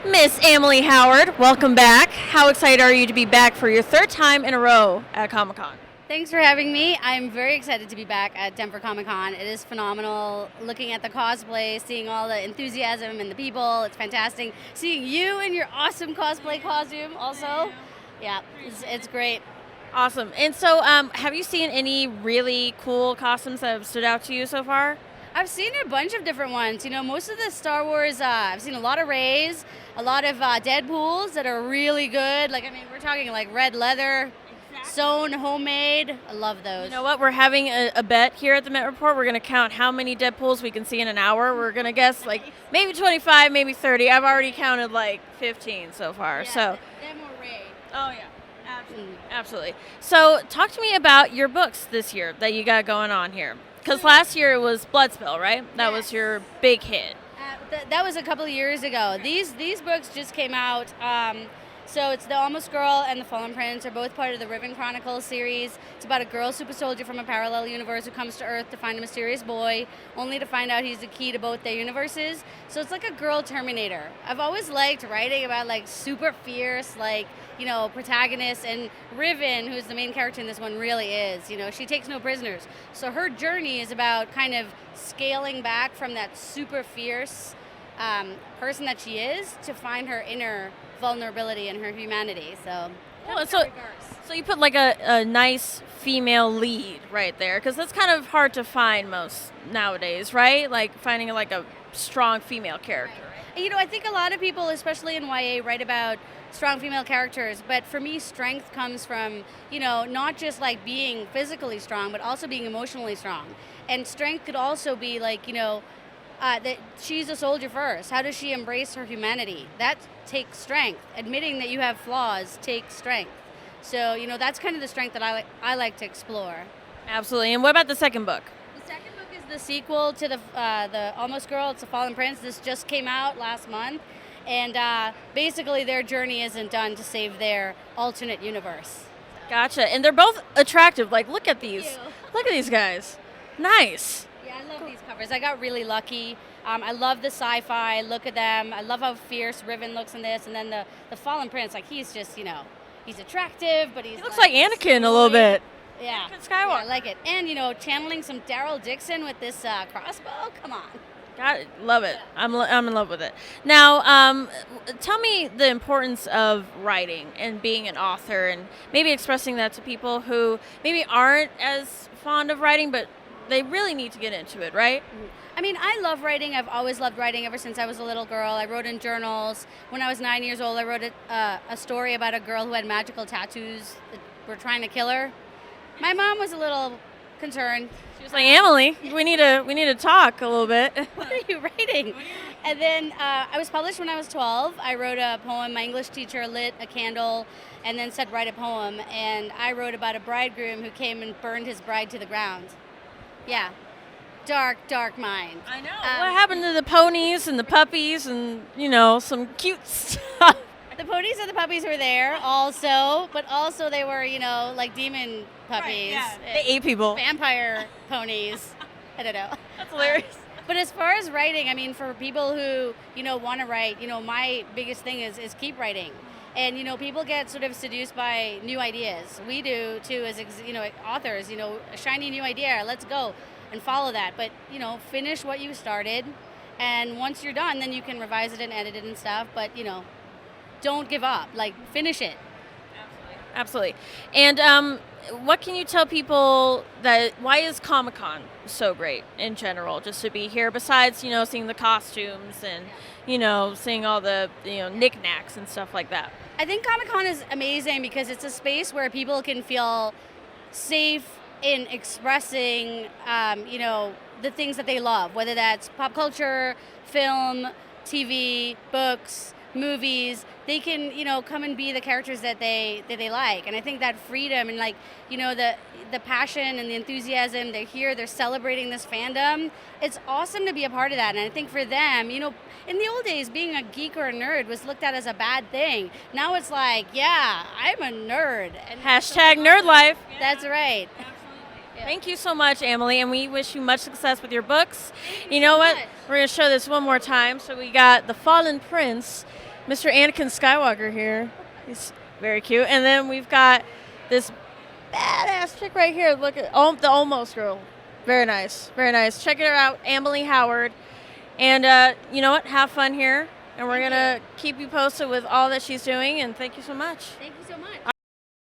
Miss Amalie Howard, welcome back. How excited are you to be back for your third time in a row at Comic-Con? Thanks for having me. I'm very excited to be back at Denver Comic Con. It is phenomenal looking at the cosplay, seeing all the enthusiasm and the people. It's fantastic. Seeing you in your awesome cosplay costume also. Yeah, it's great. Awesome. And so, have you seen any really cool costumes that have stood out to you so far? I've seen a bunch of different ones. You know, most of the Star Wars, I've seen a lot of Reys, a lot of Deadpools that are really good. We're talking like red leather, sewn, homemade. I love those. You know what? We're having a bet here at the Met Report. We're going to count how many Deadpools we can see in an hour. We're going to guess like maybe 25, maybe 30. I've already counted like 15 so far. Yeah, so. they're more Rey. Oh, yeah. Absolutely. So, talk to me about your books this year that you got going on here. Because last year it was Bloodspill, right? That was your big hit. That was a couple of years ago. These books just came out. So it's The Almost Girl and The Fallen Prince are both part of the Riven Chronicles series. It's about a girl super soldier from a parallel universe who comes to Earth to find a mysterious boy, only to find out he's the key to both their universes. So it's like a girl Terminator. I've always liked writing about like super fierce, protagonists, and Riven, who's the main character in this one, really is. You know, she takes no prisoners. So her journey is about kind of scaling back from that super fierce person that she is to find her inner vulnerability and her humanity. So you put like a nice female lead right there, because that's kind of hard to find most nowadays, right? Like finding like a strong female character. Right. You know, I think a lot of people, especially in YA, write about strong female characters, but for me, strength comes from, not just like being physically strong, but also being emotionally strong. And strength could also be like, that she's a soldier first. How does she embrace her humanity? That takes strength. Admitting that you have flaws takes strength. So, that's kind of the strength that I like to explore. Absolutely. And what about the second book? The second book is the sequel to the Almost Girl. It's The Fallen Prince. This just came out last month. And basically their journey isn't done to save their alternate universe. Gotcha. And they're both attractive. Like, look at these. Thank you. Look at these guys. Nice. Yeah, I love these covers. I got really lucky. I love the sci-fi look at them. I love how fierce Riven looks in this. And then the Fallen Prince, like he's just, he's attractive, but he looks like Anakin a little bit. Yeah. Anakin Skywalker. Yeah, I like it. And, channeling some Daryl Dixon with this crossbow. Come on. Got it. Love it. I'm in love with it. Now, tell me the importance of writing and being an author, and maybe expressing that to people who maybe aren't as fond of writing, but they really need to get into it, right? I mean, I love writing. I've always loved writing ever since I was a little girl. I wrote in journals. When I was 9 years old, I wrote a story about a girl who had magical tattoos that were trying to kill her. My mom was a little concerned. She was like, Amalie, we need to talk a little bit. What are you writing? And then I was published when I was 12. I wrote a poem. My English teacher lit a candle and then said, write a poem. And I wrote about a bridegroom who came and burned his bride to the ground. Yeah. Dark, dark mind. I know. What happened to the ponies and the puppies and, some cute stuff? The ponies and the puppies were there also, but also they were, like demon puppies. Right, yeah. They ate people. Vampire ponies. I don't know. That's hilarious. But as far as writing, I mean, for people who, want to write, my biggest thing is keep writing. And, people get sort of seduced by new ideas. We do, too, as, authors, a shiny new idea, let's go and follow that. But, finish what you started. And once you're done, then you can revise it and edit it and stuff. But, don't give up. Like, finish it. Absolutely. And what can you tell people why is Comic-Con so great in general, just to be here, besides, seeing the costumes and, seeing all the, knickknacks and stuff like that? I think Comic-Con is amazing because it's a space where people can feel safe in expressing, the things that they love, whether that's pop culture, film, TV, books, movies. They can, come and be the characters that they like. And I think that freedom and the passion and the enthusiasm, they're here, they're celebrating this fandom. It's awesome to be a part of that. And I think for them, in the old days, being a geek or a nerd was looked at as a bad thing. Now it's like, yeah, I'm a nerd. And hashtag nerd life. That's right. Yeah. Thank you so much, Amalie, and we wish you much success with your books. You know what? We're going to show this one more time. So we got The Fallen Prince, Mr. Anakin Skywalker here. He's very cute. And then we've got this badass chick right here. Look at the almost girl. Very nice. Very nice. Check her out, Amalie Howard. And you know what? Have fun here. And we're going to keep you posted with all that she's doing. And thank you so much. Thank you so much.